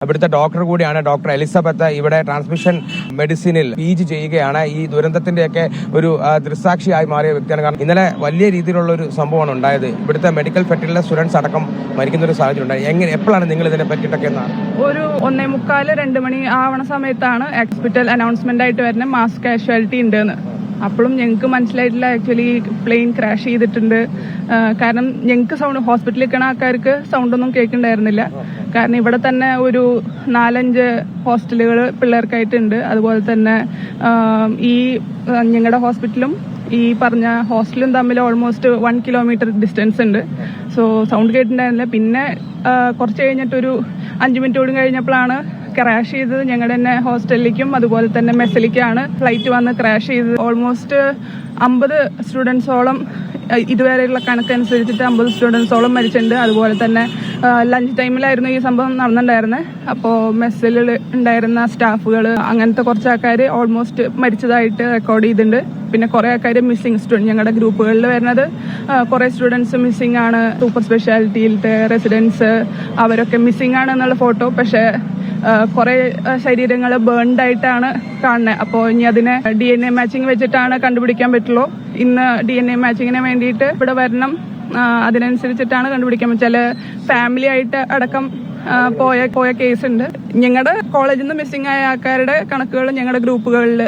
ഇവിടുത്തെ ഡോക്ടർ കൂടിയാണ് doctor Elizabeth. ഇവിടെ ട്രാൻസ്മിഷൻ മെഡിസിനിൽ PG ചെയ്യുകയാണ്. ഈ ദുരന്തത്തിന്റെയൊക്കെ ഒരു ദൃക്സാക്ഷിയായി മാറിയ വ്യക്തിയാണ്. കാരണം ഇന്നലെ വലിയ രീതിയിലുള്ള ഒരു സംഭവമാണ് ഉണ്ടായത്. ഇവിടുത്തെ മെഡിക്കൽ ഫെസിലിറ്റി സ്റ്റുഡൻസ് അടക്കം മരിക്കുന്ന ഒരു സാഹചര്യം ഉണ്ടായി. എപ്പോഴാണ് നിങ്ങൾ ഇതിനെ പറ്റിയിട്ടൊക്കെ ഒരു 1:45-2 മണി ആവണ സമയത്താണ് ഹോസ്പിറ്റൽ അനൗൺസ്മെന്റ് ആയിട്ട് വരുന്ന മാസ് കാഷ്വാലിറ്റി ഉണ്ടെന്ന്. അപ്പോഴും ഞങ്ങൾക്ക് മനസ്സിലായിട്ടില്ല ആക്ച്വലി പ്ലെയിൻ ക്രാഷ് ചെയ്തിട്ടുണ്ട്. കാരണം ഞങ്ങൾക്ക് സൗണ്ട് ഹോസ്പിറ്റലിൽ നിൽക്കുന്ന ആൾക്കാർക്ക് സൗണ്ടൊന്നും കേൾക്കുന്നുണ്ടായിരുന്നില്ല. കാരണം ഇവിടെ തന്നെ ഒരു 4-5 ഹോസ്റ്റലുകൾ പിള്ളേർക്കായിട്ടുണ്ട്. അതുപോലെ തന്നെ ഈ ഞങ്ങളുടെ ഹോസ്പിറ്റലും ഈ പറഞ്ഞ ഹോസ്റ്റലും തമ്മിൽ ഓൾമോസ്റ്റ് 1 കിലോമീറ്റർ ഡിസ്റ്റൻസ് ഉണ്ട്. സോ സൗണ്ട് കേട്ടിട്ടുണ്ടായിരുന്നില്ല. പിന്നെ കുറച്ച് കഴിഞ്ഞിട്ടൊരു 5 മിനിറ്റ് കൂടി കഴിഞ്ഞപ്പോഴാണ് ക്രാഷ് ചെയ്തത്. ഞങ്ങളുടെ തന്നെ ഹോസ്റ്റലിലേക്കും അതുപോലെ തന്നെ മെസ്സിലേക്കാണ് ഫ്ലൈറ്റ് വന്ന് ക്രാഷ് ചെയ്തത്. ഓൾമോസ്റ്റ് 50 സ്റ്റുഡൻസോളം ഇതുവരെയുള്ള കണക്കനുസരിച്ചിട്ട് 50 സ്റ്റുഡൻസോളം മരിച്ചിട്ടുണ്ട്. അതുപോലെ തന്നെ ലഞ്ച് ടൈമിലായിരുന്നു ഈ സംഭവം നടന്നിട്ടുണ്ടായിരുന്നത്. അപ്പോൾ മെസ്സിൽ ഉണ്ടായിരുന്ന സ്റ്റാഫുകൾ അങ്ങനത്തെ കുറച്ച് ആൾക്കാർ ഓൾമോസ്റ്റ് മരിച്ചതായിട്ട് റെക്കോർഡ് ചെയ്തിട്ടുണ്ട്. പിന്നെ കുറെ ആൾക്കാർ മിസ്സിംഗ് സ്റ്റുഡൻറ് ഞങ്ങളുടെ ഗ്രൂപ്പുകളിൽ വരുന്നത് കുറെ സ്റ്റുഡൻസ് മിസ്സിംഗ് ആണ്. സൂപ്പർ സ്പെഷ്യാലിറ്റിയിലത്തെ റെസിഡൻസ് അവരൊക്കെ മിസ്സിംഗ് ആണ് എന്നുള്ള ഫോട്ടോ. പക്ഷെ കുറെ ശരീരങ്ങൾ ബേൺഡ് ആയിട്ടാണ് കാണുന്നത്. അപ്പോൾ ഇനി അതിനെ DNA മാച്ചിങ് വെച്ചിട്ടാണ് കണ്ടുപിടിക്കാൻ പറ്റുള്ളൂ. ഇന്ന് DNA മാച്ചിങ്ങിന് വേണ്ടിയിട്ട് ഇവിടെ വരണം. അതിനനുസരിച്ചിട്ടാണ് കണ്ടുപിടിക്കാൻ പറ്റും. ചില ഫാമിലി ആയിട്ട് അടക്കം പോയ കേസ് ഉണ്ട്. ഞങ്ങളുടെ കോളേജിൽ നിന്ന് മിസ്സിംഗ് ആയ ആൾക്കാരുടെ കണക്കുകൾ ഞങ്ങളുടെ ഗ്രൂപ്പുകളിൽ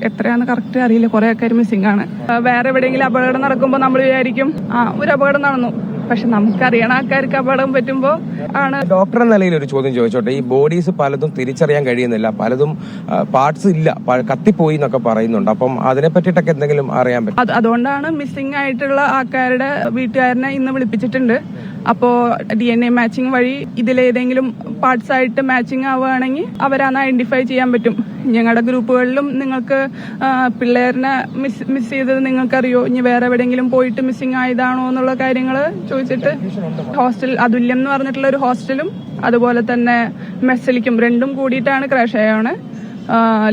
എത്രയാന്ന് കറക്റ്റ് അറിയില്ല. കുറെ ആൾക്കാർ മിസ്സിംഗ് ആണ്. വേറെ എവിടെയെങ്കിലും അപകടം നടക്കുമ്പോൾ നമ്മൾ വിചാരിക്കും ഒരു അപകടം നടന്നു. പക്ഷെ നമുക്കറിയണ ആൾക്കാർക്ക് അപകടം പറ്റുമ്പോ ആണ്. ഡോക്ടർ എന്ന നിലയിൽ ഒരു ചോദ്യം ചോദിച്ചോട്ടെ. ഈ ബോഡീസ് പലതും തിരിച്ചറിയാൻ കഴിയുന്നില്ല, പലതും പാർട്സ് ഇല്ല, കത്തിപ്പോയി എന്നൊക്കെ പറയുന്നുണ്ട്. അപ്പം അതിനെ പറ്റിയിട്ടൊക്കെ എന്തെങ്കിലും അറിയാൻ പറ്റും? അതുകൊണ്ടാണ് മിസ്സിംഗ് ആയിട്ടുള്ള ആൾക്കാരുടെ വീട്ടുകാരനെ ഇന്ന് വിളിപ്പിച്ചിട്ടുണ്ട്. അപ്പോ DNA മാച്ചിങ് വഴി ഇതിലേതെങ്കിലും പാർട്സ് ആയിട്ട് മാച്ചിങ് ആവുകയാണെങ്കിൽ അവരാണ് ഐഡന്റിഫൈ ചെയ്യാൻ പറ്റും. ഞങ്ങളുടെ ഗ്രൂപ്പുകളിലും നിങ്ങൾക്ക് പിള്ളേരിനെ മിസ് ചെയ്തത് നിങ്ങൾക്കറിയോ, ഇനി വേറെ എവിടെയെങ്കിലും പോയിട്ട് മിസ്സിംഗ് ആയതാണോ എന്നുള്ള കാര്യങ്ങൾ ചോദിച്ചിട്ട് ഹോസ്റ്റൽ അതുല്യം എന്ന് പറഞ്ഞിട്ടുള്ള ഒരു ഹോസ്റ്റലും അതുപോലെ തന്നെ മെസ്സിലിക്കും രണ്ടും കൂടിയിട്ടാണ് ക്രാഷ് ആയാണ്.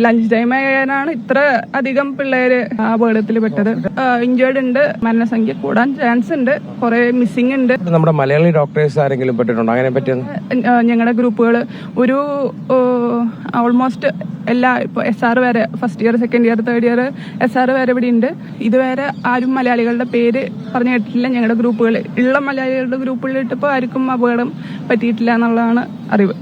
ലഞ്ച് ടൈം ആയാലാണ് ഇത്ര അധികം പിള്ളേര് അപകടത്തിൽ പെട്ടത്. ഇഞ്ചേർഡ് ഉണ്ട്, മരണസംഖ്യ കൂടാൻ ചാൻസ് ഉണ്ട്, കുറെ മിസ്സിംഗ് ഉണ്ട്. നമ്മുടെ മലയാളി ഡോക്ടേഴ്സ് ആരെങ്കിലും പെട്ടിട്ടുണ്ടോ? അങ്ങനെ പറ്റിയത് ഞങ്ങളുടെ ഗ്രൂപ്പുകൾ ഒരു ഓൾമോസ്റ്റ് എല്ലാ ഇപ്പൊ SR വരെ first year, second year, third year SR വരെ ഇവിടെ ഉണ്ട്. ഇതുവരെ ആരും മലയാളികളുടെ പേര് പറഞ്ഞു കേട്ടിട്ടില്ല. ഞങ്ങളുടെ ഗ്രൂപ്പുകൾ ഉള്ള മലയാളികളുടെ ഗ്രൂപ്പുകളിലിട്ടിപ്പോൾ ആർക്കും അപകടം പറ്റിയിട്ടില്ല എന്നുള്ളതാണ് അറിവ്.